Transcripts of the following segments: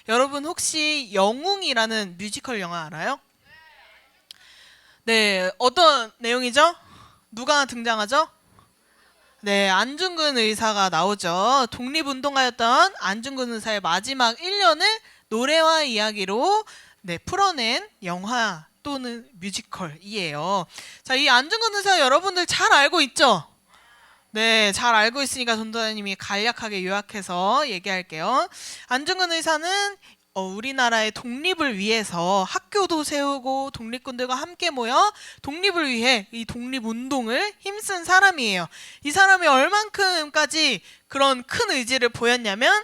여러분 혹시 영웅이라는 뮤지컬 영화 알아요? 네, 어떤 내용이죠? 누가 등장하죠? 네, 안중근 의사가 나오죠. 독립운동가였던 안중근 의사의 마지막 1년을 노래와 이야기로 풀어낸 영화 또는 뮤지컬이에요. 자, 이 안중근 의사 여러분들 잘 알고 있죠? 네, 잘 알고 있으니까 전도사님이 간략하게 요약해서 얘기할게요. 안중근 의사는 우리나라의 독립을 위해서 학교도 세우고 독립군들과 함께 모여 독립을 위해 이 독립운동을 힘쓴 사람이에요. 이 사람이 얼만큼까지 그런 큰 의지를 보였냐면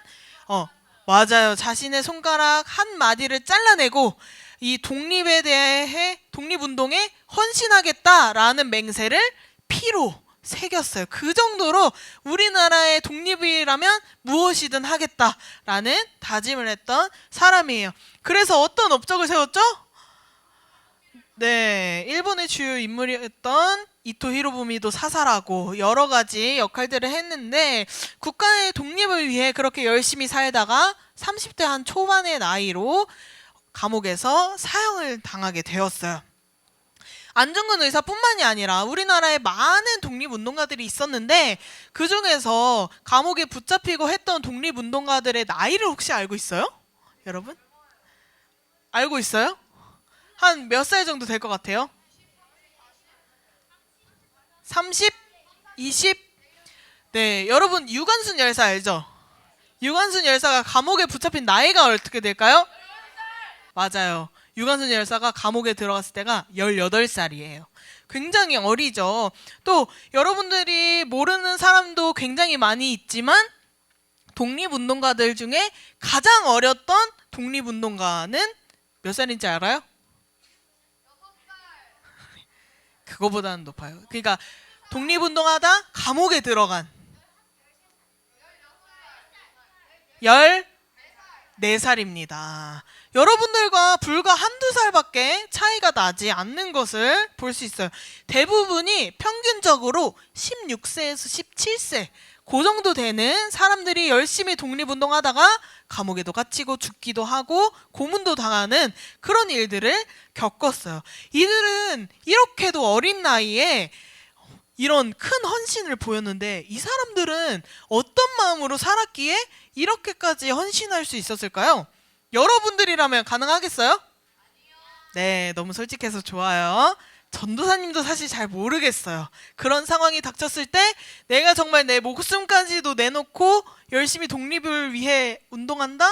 맞아요. 자신의 손가락 한 마디를 잘라내고 이 독립에 대해 독립운동에 헌신하겠다라는 맹세를 피로 새겼어요. 그 정도로 우리나라의 독립이라면 무엇이든 하겠다라는 다짐을 했던 사람이에요. 그래서 어떤 업적을 세웠죠? 네, 일본의 주요 인물이었던 이토 히로부미도 사살하고 여러 가지 역할들을 했는데 국가의 독립을 위해 그렇게 열심히 살다가 30대 한 초반의 나이로 감옥에서 사형을 당하게 되었어요. 안중근 의사뿐만이 아니라 우리나라에 많은 독립운동가들이 있었는데 그 중에서 감옥에 붙잡히고 했던 독립운동가들의 나이를 혹시 알고 있어요? 여러분? 알고 있어요? 한 몇 살 정도 될 것 같아요? 30? 20? 네, 여러분 유관순 열사 알죠? 유관순 열사가 감옥에 붙잡힌 나이가 어떻게 될까요? 맞아요. 유관순 열사가 감옥에 들어갔을 때가 18살이에요. 굉장히 어리죠. 또 여러분들이 모르는 사람도 굉장히 많이 있지만 독립운동가들 중에 가장 어렸던 독립운동가는 몇 살인지 알아요? 그거보다는 높아요. 그러니까 독립운동하다 감옥에 들어간 14살입니다. 여러분들과 불과 한두 살밖에 차이가 나지 않는 것을 볼 수 있어요. 대부분이 평균적으로 16세에서 17세 그 정도 되는 사람들이 열심히 독립운동하다가 감옥에도 갇히고 죽기도 하고 고문도 당하는 그런 일들을 겪었어요. 이들은 이렇게도 어린 나이에 이런 큰 헌신을 보였는데 이 사람들은 어떤 마음으로 살았기에 이렇게까지 헌신할 수 있었을까요? 여러분들이라면 가능하겠어요? 네, 너무 솔직해서 좋아요. 전도사님도 사실 잘 모르겠어요. 그런 상황이 닥쳤을 때 내가 정말 내 목숨까지도 내놓고 열심히 독립을 위해 운동한다?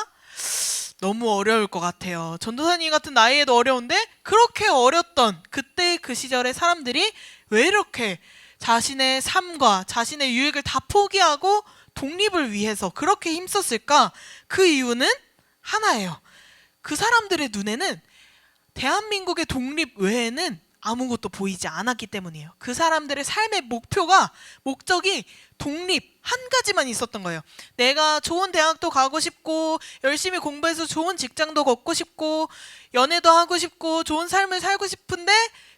너무 어려울 것 같아요. 전도사님 같은 나이에도 어려운데 그렇게 어렸던 그때 그 시절의 사람들이 왜 이렇게 자신의 삶과 자신의 유익을 다 포기하고 독립을 위해서 그렇게 힘썼을까? 그 이유는 하나예요. 그 사람들의 눈에는 대한민국의 독립 외에는 아무것도 보이지 않았기 때문이에요. 그 사람들의 삶의 목적이 독립 한 가지만 있었던 거예요. 내가 좋은 대학도 가고 싶고 열심히 공부해서 좋은 직장도 갖고 싶고 연애도 하고 싶고 좋은 삶을 살고 싶은데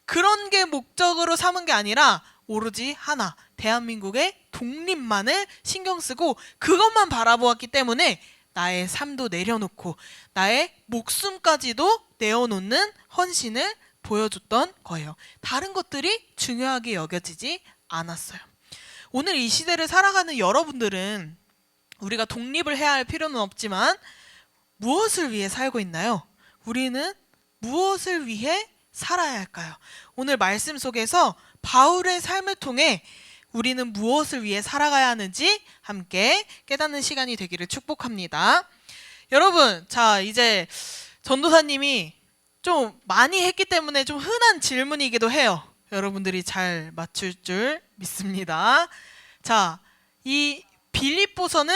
그런 게 목적으로 삼은 게 아니라 오로지 하나, 대한민국의 독립만을 신경 쓰고 그것만 바라보았기 때문에 나의 삶도 내려놓고 나의 목숨까지도 내어놓는 헌신을 보여줬던 거예요. 다른 것들이 중요하게 여겨지지 않았어요. 오늘 이 시대를 살아가는 여러분들은 우리가 독립을 해야 할 필요는 없지만 무엇을 위해 살고 있나요? 우리는 무엇을 위해 살아야 할까요? 오늘 말씀 속에서 바울의 삶을 통해 우리는 무엇을 위해 살아가야 하는지 함께 깨닫는 시간이 되기를 축복합니다. 여러분, 자 이제 전도사님이 좀 많이 했기 때문에 좀 흔한 질문이기도 해요. 여러분들이 잘 맞출 줄 믿습니다. 자, 이 빌립보서는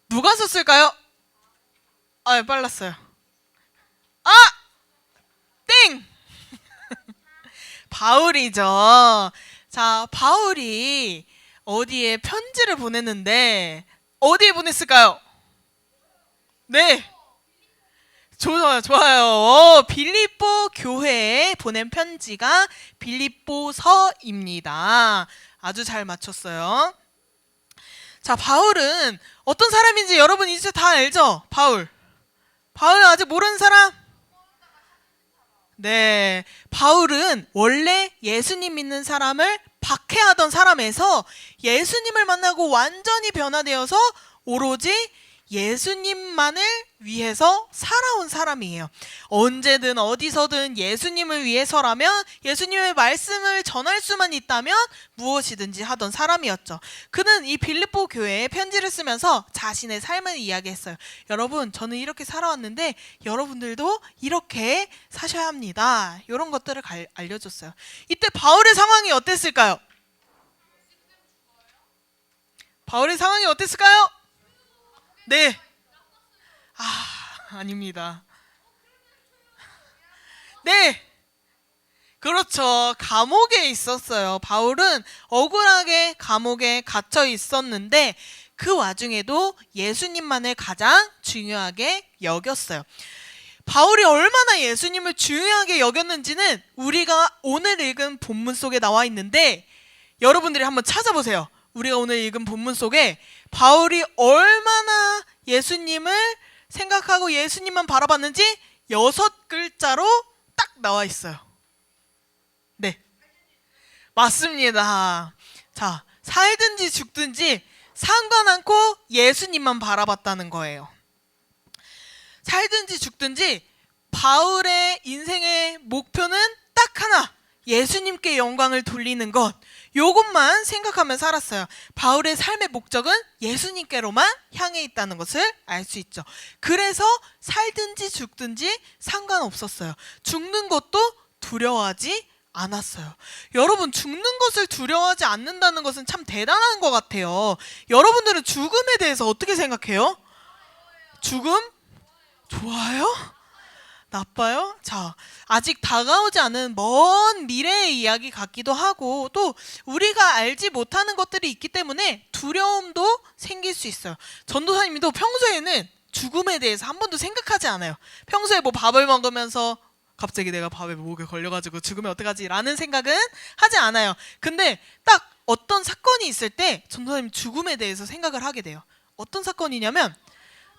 누가 썼을까요? 아, 빨랐어요. 아! 땡! 바울이죠. 자, 바울이 어디에 편지를 보냈는데 어디에 보냈을까요? 네. 좋아요, 좋아요. 빌립보 교회에 보낸 편지가 빌립보서입니다. 아주 잘 맞췄어요. 자, 바울은 어떤 사람인지 여러분 이제 다 알죠? 바울 아직 모르는 사람? 네, 바울은 원래 예수님 믿는 사람을 박해하던 사람에서 예수님을 만나고 완전히 변화되어서 오로지 예수님만을 위해서 살아온 사람이에요. 언제든 어디서든 예수님을 위해서라면, 예수님의 말씀을 전할 수만 있다면 무엇이든지 하던 사람이었죠. 그는 이 빌립보 교회에 편지를 쓰면서 자신의 삶을 이야기했어요. 여러분, 저는 이렇게 살아왔는데 여러분들도 이렇게 사셔야 합니다. 이런 것들을 알려줬어요. 이때 바울의 상황이 어땠을까요? 바울의 상황이 어땠을까요? 네. 아닙니다. 네. 그렇죠. 감옥에 있었어요. 바울은 억울하게 감옥에 갇혀 있었는데 그 와중에도 예수님만을 가장 중요하게 여겼어요. 바울이 얼마나 예수님을 중요하게 여겼는지는 우리가 오늘 읽은 본문 속에 나와 있는데 여러분들이 한번 찾아보세요. 우리가 오늘 읽은 본문 속에 바울이 얼마나 예수님을 생각하고 예수님만 바라봤는지 6글자로 딱 나와 있어요. 네, 맞습니다. 자, 살든지 죽든지 상관 않고 예수님만 바라봤다는 거예요. 살든지 죽든지 바울의 인생의 목표는 딱 하나, 예수님께 영광을 돌리는 것, 요것만 생각하면 살았어요. 바울의 삶의 목적은 예수님께로만 향해 있다는 것을 알 수 있죠. 그래서 살든지 죽든지 상관없었어요. 죽는 것도 두려워하지 않았어요. 여러분, 죽는 것을 두려워하지 않는다는 것은 참 대단한 것 같아요. 여러분들은 죽음에 대해서 어떻게 생각해요? 죽음? 좋아요? 나빠요? 자, 아직 다가오지 않은 먼 미래의 이야기 같기도 하고 또 우리가 알지 못하는 것들이 있기 때문에 두려움도 생길 수 있어요. 전도사님도 평소에는 죽음에 대해서 한 번도 생각하지 않아요. 평소에 뭐 밥을 먹으면서 갑자기 내가 밥에 목에 걸려가지고 죽으면 어떡하지? 라는 생각은 하지 않아요. 근데 딱 어떤 사건이 있을 때 전도사님 죽음에 대해서 생각을 하게 돼요. 어떤 사건이냐면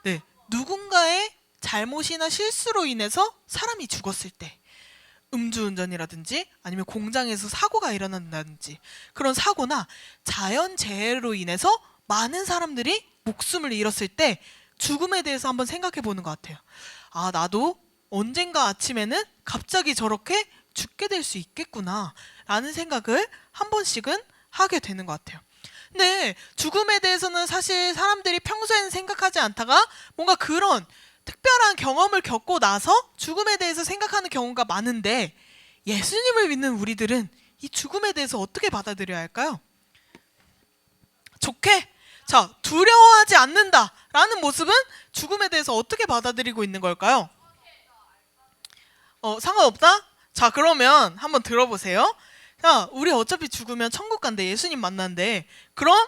네, 누군가의 잘못이나 실수로 인해서 사람이 죽었을 때, 음주운전이라든지 아니면 공장에서 사고가 일어난다든지 그런 사고나 자연재해로 인해서 많은 사람들이 목숨을 잃었을 때 죽음에 대해서 한번 생각해 보는 것 같아요. 아, 나도 언젠가 아침에는 갑자기 저렇게 죽게 될 수 있겠구나 라는 생각을 한 번씩은 하게 되는 것 같아요. 근데 죽음에 대해서는 사실 사람들이 평소에는 생각하지 않다가 뭔가 그런 특별한 경험을 겪고 나서 죽음에 대해서 생각하는 경우가 많은데 예수님을 믿는 우리들은 이 죽음에 대해서 어떻게 받아들여야 할까요? 좋게? 자, 두려워하지 않는다라는 모습은 죽음에 대해서 어떻게 받아들이고 있는 걸까요? 상관없다? 자, 그러면 한번 들어보세요. 자, 우리 어차피 죽으면 천국 간대, 예수님 만난대. 그럼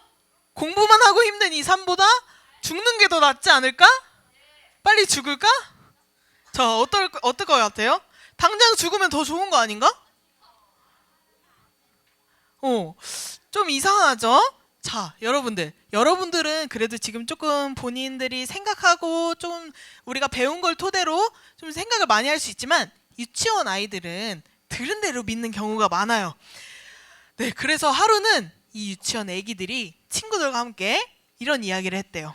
공부만 하고 힘든 이 삶보다 죽는 게 더 낫지 않을까? 빨리 죽을까? 자, 어떨 것 같아요? 당장 죽으면 더 좋은 거 아닌가? 좀 이상하죠? 자, 여러분들은 그래도 지금 조금 본인들이 생각하고 좀 우리가 배운 걸 토대로 좀 생각을 많이 할 수 있지만 유치원 아이들은 들은 대로 믿는 경우가 많아요. 네, 그래서 하루는 이 유치원 애기들이 친구들과 함께 이런 이야기를 했대요.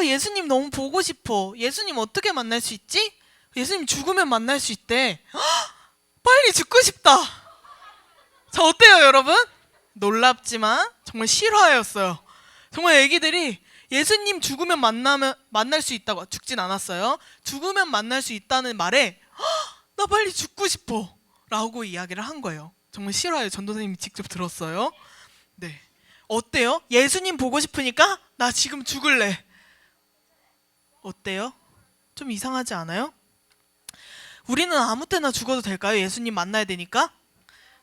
예수님 너무 보고 싶어. 예수님 어떻게 만날 수 있지? 예수님 죽으면 만날 수 있대. 빨리 죽고 싶다. 자, 어때요, 여러분? 놀랍지만 정말 실화였어요. 정말 애기들이 예수님 죽으면 만날 수 있다고, 죽진 않았어요. 죽으면 만날 수 있다는 말에 나 빨리 죽고 싶어 라고 이야기를 한 거예요. 정말 싫어요. 전도사님이 직접 들었어요. 네. 어때요? 예수님 보고 싶으니까 나 지금 죽을래. 어때요? 좀 이상하지 않아요? 우리는 아무 때나 죽어도 될까요? 예수님 만나야 되니까?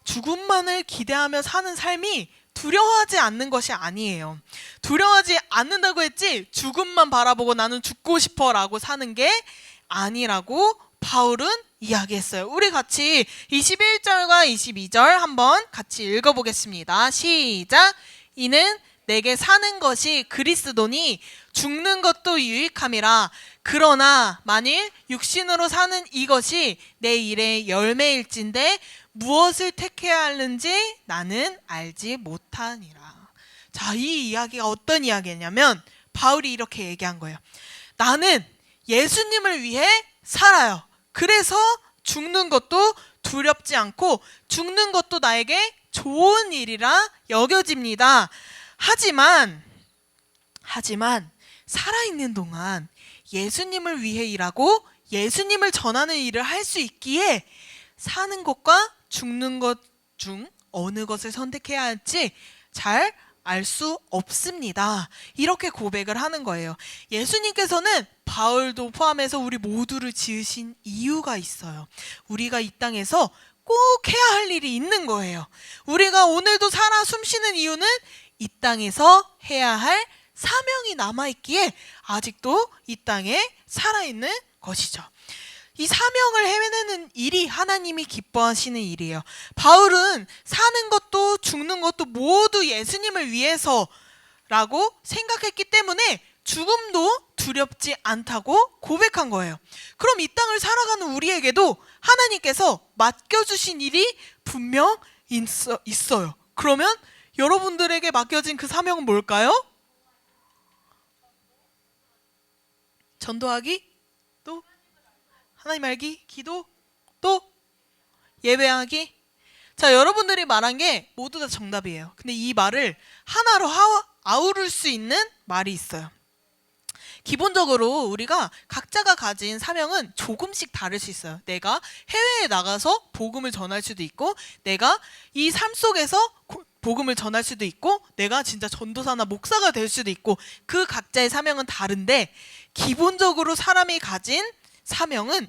죽음만을 기대하며 사는 삶이 두려워하지 않는 것이 아니에요. 두려워하지 않는다고 했지 죽음만 바라보고 나는 죽고 싶어 라고 사는 게 아니라고 바울은 이야기했어요. 우리 같이 21절과 22절 한번 같이 읽어보겠습니다. 시작! 이는 내게 사는 것이 그리스도니 죽는 것도 유익함이라. 그러나 만일 육신으로 사는 이것이 내 일의 열매일진데 무엇을 택해야 하는지 나는 알지 못하니라. 자, 이 이야기가 어떤 이야기냐면 바울이 이렇게 얘기한 거예요. 나는 예수님을 위해 살아요. 그래서 죽는 것도 두렵지 않고 죽는 것도 나에게 좋은 일이라 여겨집니다. 하지만 살아있는 동안 예수님을 위해 일하고 예수님을 전하는 일을 할 수 있기에 사는 것과 죽는 것 중 어느 것을 선택해야 할지 잘 알 수 없습니다. 이렇게 고백을 하는 거예요. 예수님께서는 바울도 포함해서 우리 모두를 지으신 이유가 있어요. 우리가 이 땅에서 꼭 해야 할 일이 있는 거예요. 우리가 오늘도 살아 숨쉬는 이유는 이 땅에서 해야 할 사명이 남아있기에 아직도 이 땅에 살아있는 것이죠. 이 사명을 해내는 일이 하나님이 기뻐하시는 일이에요. 바울은 사는 것도 죽는 것도 모두 예수님을 위해서라고 생각했기 때문에 죽음도 두렵지 않다고 고백한 거예요. 그럼 이 땅을 살아가는 우리에게도 하나님께서 맡겨주신 일이 분명 있어요. 그러면 여러분들에게 맡겨진 그 사명은 뭘까요? 전도하기, 또 하나님 알기, 기도, 또 예배하기. 자, 여러분들이 말한 게 모두 다 정답이에요. 근데 이 말을 하나로 아우를 수 있는 말이 있어요. 기본적으로 우리가 각자가 가진 사명은 조금씩 다를 수 있어요. 내가 해외에 나가서 복음을 전할 수도 있고, 내가 이 삶 속에서 복음을 전할 수도 있고, 내가 진짜 전도사나 목사가 될 수도 있고, 그 각자의 사명은 다른데 기본적으로 사람이 가진 사명은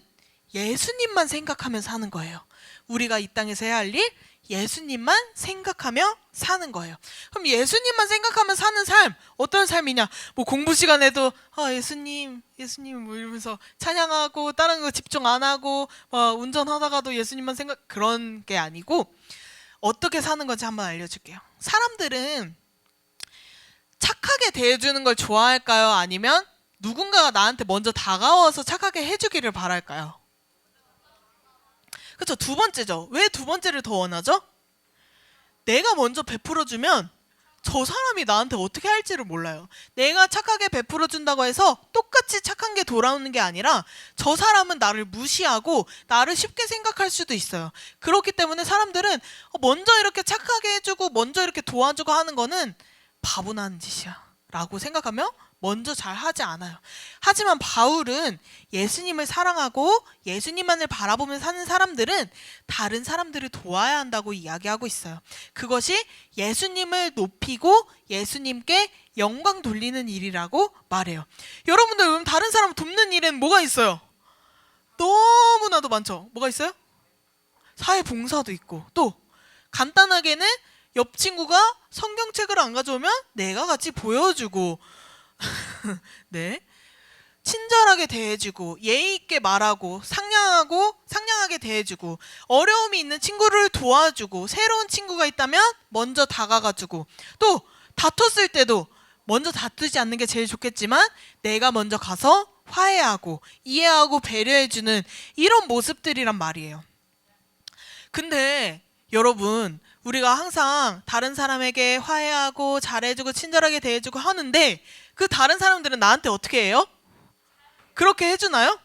예수님만 생각하면서 사는 거예요. 우리가 이 땅에서 해야 할 일, 예수님만 생각하며 사는 거예요. 그럼 예수님만 생각하며 사는 삶, 어떤 삶이냐? 뭐 공부 시간에도 예수님 뭐 이러면서 찬양하고 다른 거 집중 안 하고 운전하다가도 예수님만 생각, 그런 게 아니고 어떻게 사는 건지 한번 알려줄게요. 사람들은 착하게 대해주는 걸 좋아할까요? 아니면 누군가가 나한테 먼저 다가와서 착하게 해주기를 바랄까요? 그렇죠. 두 번째죠. 왜 두 번째를 더 원하죠? 내가 먼저 베풀어주면 저 사람이 나한테 어떻게 할지를 몰라요. 내가 착하게 베풀어준다고 해서 똑같이 착한 게 돌아오는 게 아니라 저 사람은 나를 무시하고 나를 쉽게 생각할 수도 있어요. 그렇기 때문에 사람들은 먼저 이렇게 착하게 해주고 먼저 이렇게 도와주고 하는 거는 바보나는 짓이야 라고 생각하며 먼저 잘 하지 않아요. 하지만 바울은 예수님을 사랑하고 예수님만을 바라보며 사는 사람들은 다른 사람들을 도와야 한다고 이야기하고 있어요. 그것이 예수님을 높이고 예수님께 영광 돌리는 일이라고 말해요. 여러분들 그럼 다른 사람 돕는 일엔 뭐가 있어요? 너무나도 많죠. 뭐가 있어요? 사회봉사도 있고, 또 간단하게는 옆 친구가 성경책을 안 가져오면 내가 같이 보여주고 네, 친절하게 대해주고 예의 있게 말하고 상냥하게 대해주고, 어려움이 있는 친구를 도와주고, 새로운 친구가 있다면 먼저 다가가주고, 또 다퉜을 때도 먼저 다투지 않는 게 제일 좋겠지만 내가 먼저 가서 화해하고 이해하고 배려해주는 이런 모습들이란 말이에요. 근데 여러분, 우리가 항상 다른 사람에게 화해하고 잘해주고 친절하게 대해주고 하는데 그 다른 사람들은 나한테 어떻게 해요? 그렇게 해주나요?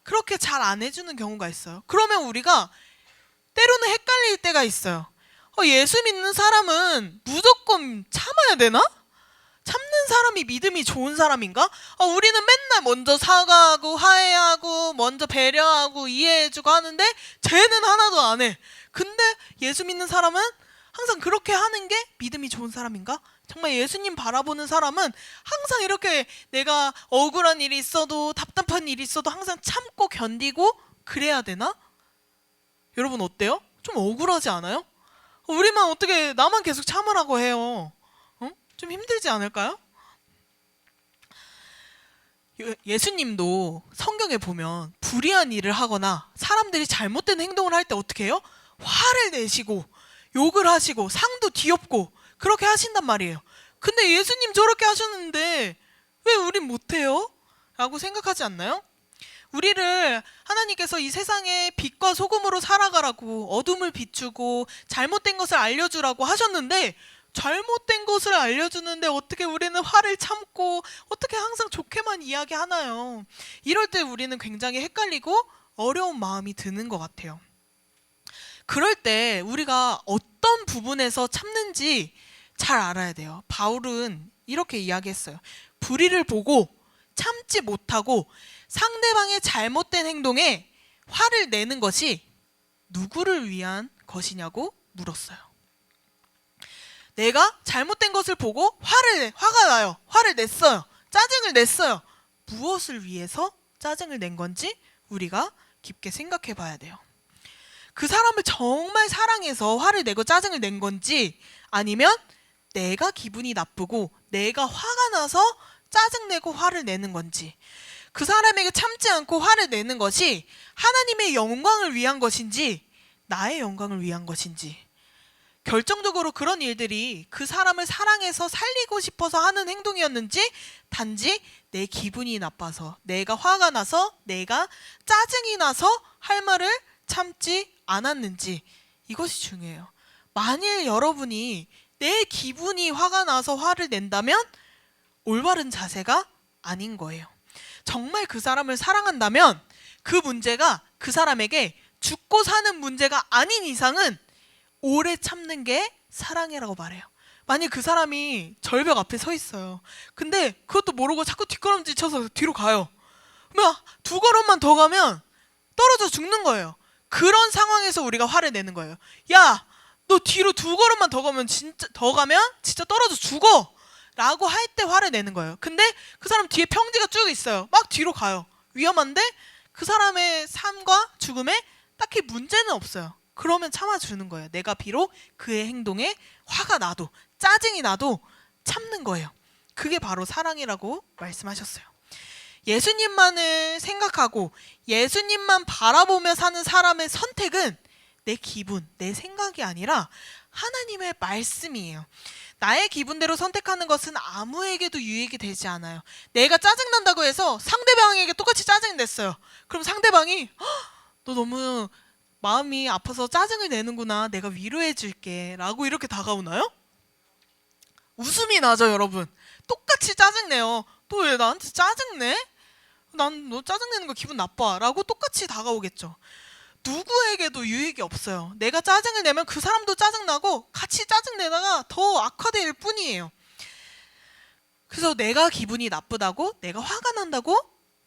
그렇게 잘 안 해주는 경우가 있어요. 그러면 우리가 때로는 헷갈릴 때가 있어요. 예수 믿는 사람은 무조건 참아야 되나? 참는 사람이 믿음이 좋은 사람인가? 우리는 맨날 먼저 사과하고 화해하고 먼저 배려하고 이해해주고 하는데 쟤는 하나도 안 해. 근데 예수 믿는 사람은 항상 그렇게 하는 게 믿음이 좋은 사람인가? 정말 예수님 바라보는 사람은 항상 이렇게 내가 억울한 일이 있어도 답답한 일이 있어도 항상 참고 견디고 그래야 되나? 여러분 어때요? 좀 억울하지 않아요? 우리만 어떻게 나만 계속 참으라고 해요? 좀 힘들지 않을까요? 예수님도 성경에 보면 불의한 일을 하거나 사람들이 잘못된 행동을 할 때 어떻게 해요? 화를 내시고 욕을 하시고 상도 뒤엎고 그렇게 하신단 말이에요. 근데 예수님 저렇게 하셨는데 왜 우린 못해요? 라고 생각하지 않나요? 우리를 하나님께서 이 세상에 빛과 소금으로 살아가라고 어둠을 비추고 잘못된 것을 알려주라고 하셨는데 잘못된 것을 알려주는데 어떻게 우리는 화를 참고 어떻게 항상 좋게만 이야기하나요? 이럴 때 우리는 굉장히 헷갈리고 어려운 마음이 드는 것 같아요. 그럴 때 우리가 어떤 부분에서 참는지 잘 알아야 돼요. 바울은 이렇게 이야기했어요. 불의를 보고 참지 못하고 상대방의 잘못된 행동에 화를 내는 것이 누구를 위한 것이냐고 물었어요. 내가 잘못된 것을 보고 화가 나요. 화를 냈어요. 짜증을 냈어요. 무엇을 위해서 짜증을 낸 건지 우리가 깊게 생각해 봐야 돼요. 그 사람을 정말 사랑해서 화를 내고 짜증을 낸 건지 아니면 내가 기분이 나쁘고 내가 화가 나서 짜증내고 화를 내는 건지 그 사람에게 참지 않고 화를 내는 것이 하나님의 영광을 위한 것인지 나의 영광을 위한 것인지 결정적으로 그런 일들이 그 사람을 사랑해서 살리고 싶어서 하는 행동이었는지 단지 내 기분이 나빠서 내가 화가 나서 내가 짜증이 나서 할 말을 참지 않았는지 이것이 중요해요. 만일 여러분이 내 기분이 화가 나서 화를 낸다면 올바른 자세가 아닌 거예요. 정말 그 사람을 사랑한다면 그 문제가 그 사람에게 죽고 사는 문제가 아닌 이상은 오래 참는 게 사랑이라고 말해요. 만약 그 사람이 절벽 앞에 서 있어요. 근데 그것도 모르고 자꾸 뒷걸음질 쳐서 뒤로 가요. 그러면 두 걸음만 더 가면 떨어져 죽는 거예요. 그런 상황에서 우리가 화를 내는 거예요. 야, 너 뒤로 두 걸음만 더 가면 진짜 떨어져 죽어! 라고 할 때 화를 내는 거예요. 근데 그 사람 뒤에 평지가 쭉 있어요. 막 뒤로 가요. 위험한데 그 사람의 삶과 죽음에 딱히 문제는 없어요. 그러면 참아주는 거예요. 내가 비록 그의 행동에 화가 나도 짜증이 나도 참는 거예요. 그게 바로 사랑이라고 말씀하셨어요. 예수님만을 생각하고 예수님만 바라보며 사는 사람의 선택은 내 기분, 내 생각이 아니라 하나님의 말씀이에요. 나의 기분대로 선택하는 것은 아무에게도 유익이 되지 않아요. 내가 짜증난다고 해서 상대방에게 똑같이 짜증냈어요. 그럼 상대방이 너 너무 마음이 아파서 짜증을 내는구나. 내가 위로해 줄게. 라고 이렇게 다가오나요? 웃음이 나죠, 여러분. 똑같이 짜증내요. 너 왜 나한테 짜증내? 난 너 짜증내는 거 기분 나빠. 라고 똑같이 다가오겠죠. 누구에게도 유익이 없어요. 내가 짜증을 내면 그 사람도 짜증나고 같이 짜증내다가 더 악화될 뿐이에요. 그래서 내가 기분이 나쁘다고 내가 화가 난다고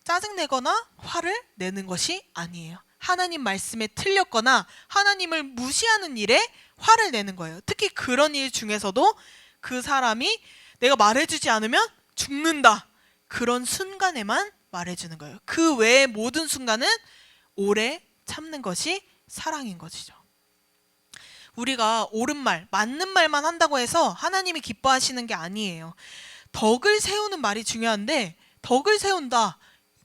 짜증내거나 화를 내는 것이 아니에요. 하나님 말씀에 틀렸거나 하나님을 무시하는 일에 화를 내는 거예요. 특히 그런 일 중에서도 그 사람이 내가 말해주지 않으면 죽는다. 그런 순간에만 말해주는 거예요. 그 외의 모든 순간은 오래 참는 것이 사랑인 것이죠. 우리가 옳은 말, 맞는 말만 한다고 해서 하나님이 기뻐하시는 게 아니에요. 덕을 세우는 말이 중요한데 덕을 세운다.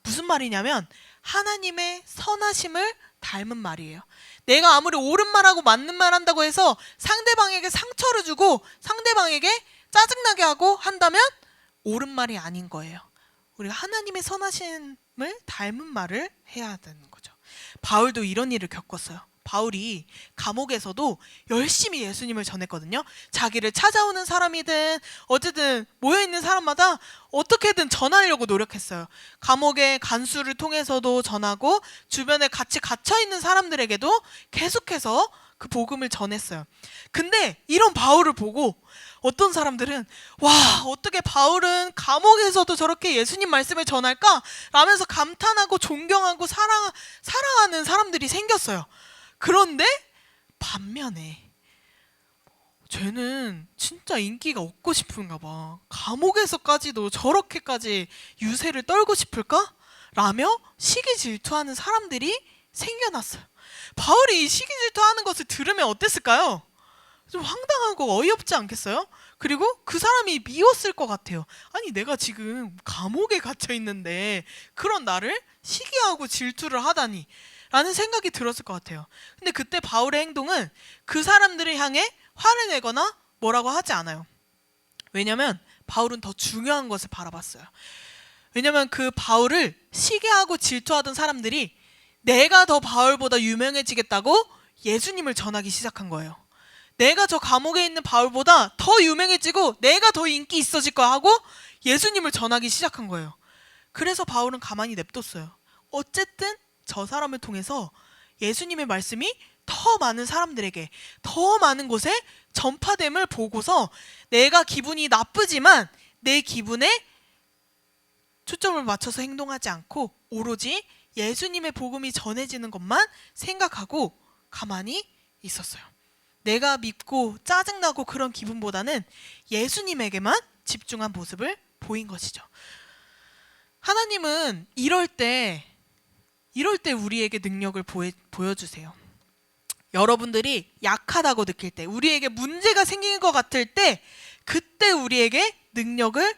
무슨 말이냐면 하나님의 선하심을 닮은 말이에요. 내가 아무리 옳은 말하고 맞는 말 한다고 해서 상대방에게 상처를 주고 상대방에게 짜증나게 하고 한다면 옳은 말이 아닌 거예요. 우리가 하나님의 선하심을 닮은 말을 해야 되는 거죠. 바울도 이런 일을 겪었어요. 바울이 감옥에서도 열심히 예수님을 전했거든요. 자기를 찾아오는 사람이든 어쨌든 모여있는 사람마다 어떻게든 전하려고 노력했어요. 감옥의 간수를 통해서도 전하고 주변에 같이 갇혀있는 사람들에게도 계속해서 그 복음을 전했어요. 근데 이런 바울을 보고 어떤 사람들은 와, 어떻게 바울은 감옥에서도 저렇게 예수님 말씀을 전할까? 라면서 감탄하고 존경하고 사랑하는 사람들이 생겼어요. 그런데 반면에 쟤는 진짜 인기가 없고 싶은가 봐. 감옥에서까지도 저렇게까지 유세를 떨고 싶을까? 라며 시기 질투하는 사람들이 생겨났어요. 바울이 이 시기 질투하는 것을 들으면 어땠을까요? 좀 황당하고 어이없지 않겠어요? 그리고 그 사람이 미웠을 것 같아요. 아니 내가 지금 감옥에 갇혀 있는데 그런 나를 시기하고 질투를 하다니 라는 생각이 들었을 것 같아요. 근데 그때 바울의 행동은 그 사람들을 향해 화를 내거나 뭐라고 하지 않아요. 왜냐면 바울은 더 중요한 것을 바라봤어요. 왜냐면 그 바울을 시기하고 질투하던 사람들이 내가 더 바울보다 유명해지겠다고 예수님을 전하기 시작한 거예요. 내가 저 감옥에 있는 바울보다 더 유명해지고 내가 더 인기 있어질 거 하고 예수님을 전하기 시작한 거예요. 그래서 바울은 가만히 냅뒀어요. 어쨌든 저 사람을 통해서 예수님의 말씀이 더 많은 사람들에게, 더 많은 곳에 전파됨을 보고서 내가 기분이 나쁘지만 내 기분에 초점을 맞춰서 행동하지 않고 오로지 예수님의 복음이 전해지는 것만 생각하고 가만히 있었어요. 내가 밉고 짜증나고 그런 기분보다는 예수님에게만 집중한 모습을 보인 것이죠. 하나님은 이럴 때 우리에게 능력을 보여주세요. 여러분들이 약하다고 느낄 때, 우리에게 문제가 생긴 것 같을 때 그때 우리에게 능력을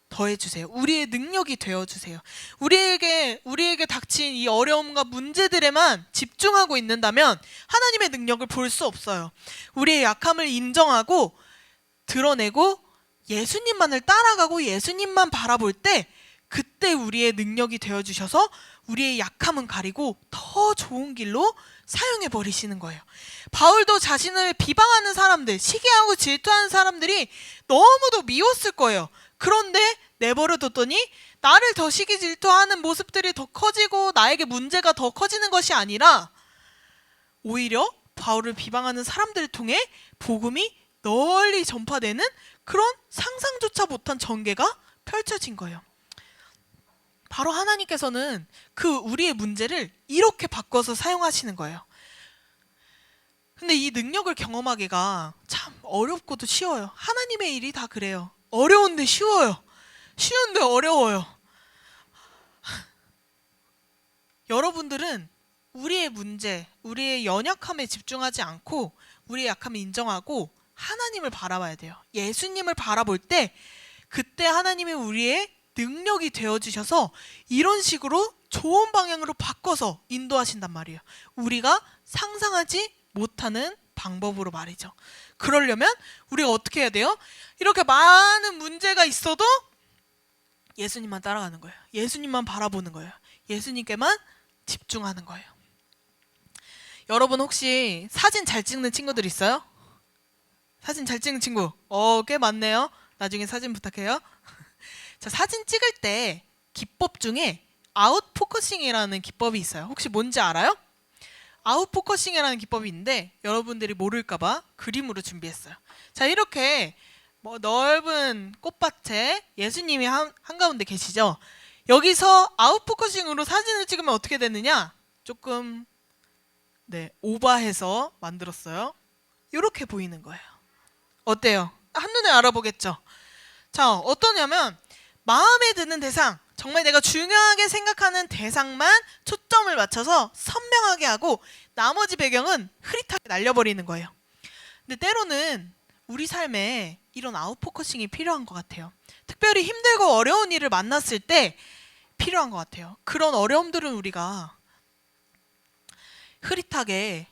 더해주세요. 우리의 능력이 되어주세요. 우리에게 닥친 이 어려움과 문제들에만 집중하고 있는다면 하나님의 능력을 볼 수 없어요. 우리의 약함을 인정하고 드러내고 예수님만을 따라가고 예수님만 바라볼 때 그때 우리의 능력이 되어주셔서 우리의 약함은 가리고 더 좋은 길로 사용해 버리시는 거예요. 바울도 자신을 비방하는 사람들, 시기하고 질투하는 사람들이 너무도 미웠을 거예요. 그런데 내버려뒀더니 나를 더 시기 질투하는 모습들이 더 커지고 나에게 문제가 더 커지는 것이 아니라 오히려 바울을 비방하는 사람들을 통해 복음이 널리 전파되는 그런 상상조차 못한 전개가 펼쳐진 거예요. 바로 하나님께서는 그 우리의 문제를 이렇게 바꿔서 사용하시는 거예요. 근데 이 능력을 경험하기가 참 어렵고도 쉬워요. 하나님의 일이 다 그래요. 어려운데 쉬워요. 쉬운데 어려워요. 여러분들은 우리의 문제, 우리의 연약함에 집중하지 않고 우리의 약함을 인정하고 하나님을 바라봐야 돼요. 예수님을 바라볼 때 그때 하나님이 우리의 능력이 되어주셔서 이런 식으로 좋은 방향으로 바꿔서 인도하신단 말이에요. 우리가 상상하지 못하는 방법으로 말이죠. 그러려면 우리가 어떻게 해야 돼요? 이렇게 많은 문제가 있어도 예수님만 따라가는 거예요. 예수님만 바라보는 거예요. 예수님께만 집중하는 거예요. 여러분 혹시 사진 잘 찍는 친구들 있어요? 사진 잘 찍는 친구 꽤 많네요. 나중에 사진 부탁해요. 자, 사진 찍을 때 기법 중에 아웃포커싱이라는 기법이 있어요. 혹시 뭔지 알아요? 아웃포커싱이라는 기법이 있는데 여러분들이 모를까봐 그림으로 준비했어요. 자, 이렇게 넓은 꽃밭에 예수님이 한가운데 계시죠? 여기서 아웃포커싱으로 사진을 찍으면 어떻게 되느냐? 조금 오버해서 만들었어요. 이렇게 보이는 거예요. 어때요? 한눈에 알아보겠죠? 자, 어떠냐면 마음에 드는 대상, 정말 내가 중요하게 생각하는 대상만 초점을 맞춰서 선명하게 하고 나머지 배경은 흐릿하게 날려버리는 거예요. 근데 때로는 우리 삶에 이런 아웃포커싱이 필요한 것 같아요. 특별히 힘들고 어려운 일을 만났을 때 필요한 것 같아요. 그런 어려움들은 우리가 흐릿하게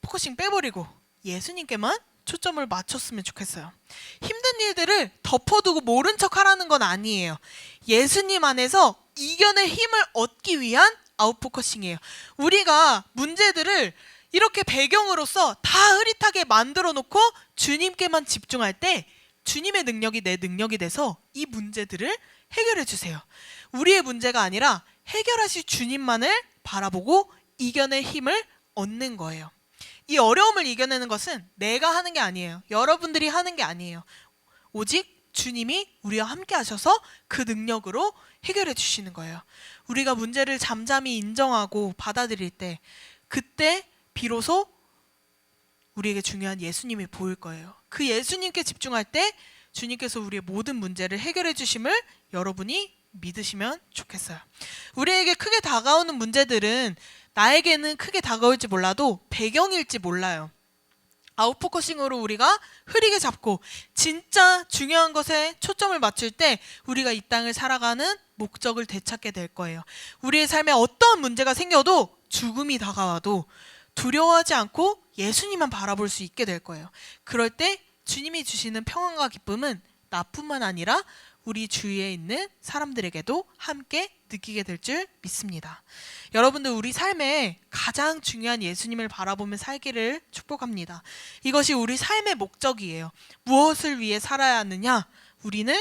포커싱 빼버리고 예수님께만 초점을 맞췄으면 좋겠어요. 힘든 일들을 덮어두고 모른 척 하라는 건 아니에요. 예수님 안에서 이겨낼 힘을 얻기 위한 아웃포커싱이에요. 우리가 문제들을 이렇게 배경으로서 다 흐릿하게 만들어 놓고 주님께만 집중할 때 주님의 능력이 내 능력이 돼서 이 문제들을 해결해 주세요. 우리의 문제가 아니라 해결하실 주님만을 바라보고 이겨낼 힘을 얻는 거예요. 이 어려움을 이겨내는 것은 내가 하는 게 아니에요. 여러분들이 하는 게 아니에요. 오직 주님이 우리와 함께 하셔서 그 능력으로 해결해 주시는 거예요. 우리가 문제를 잠잠히 인정하고 받아들일 때 그때 비로소 우리에게 중요한 예수님이 보일 거예요. 그 예수님께 집중할 때 주님께서 우리의 모든 문제를 해결해 주심을 여러분이 믿으시면 좋겠어요. 우리에게 크게 다가오는 문제들은 나에게는 크게 다가올지 몰라도 배경일지 몰라요. 아웃포커싱으로 우리가 흐리게 잡고 진짜 중요한 것에 초점을 맞출 때 우리가 이 땅을 살아가는 목적을 되찾게 될 거예요. 우리의 삶에 어떠한 문제가 생겨도 죽음이 다가와도 두려워하지 않고 예수님만 바라볼 수 있게 될 거예요. 그럴 때 주님이 주시는 평안과 기쁨은 나뿐만 아니라 우리 주위에 있는 사람들에게도 함께 느끼게 될 줄 믿습니다. 여러분들 우리 삶에 가장 중요한 예수님을 바라보며 살기를 축복합니다. 이것이 우리 삶의 목적이에요. 무엇을 위해 살아야 하느냐? 우리는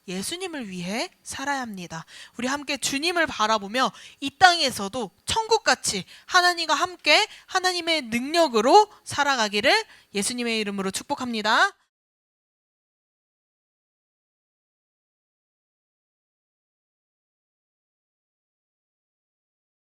예수님을 위해 살아야 합니다. 우리 함께 주님을 바라보며 이 땅에서도 천국같이 하나님과 함께 하나님의 능력으로 살아가기를 예수님의 이름으로 축복합니다.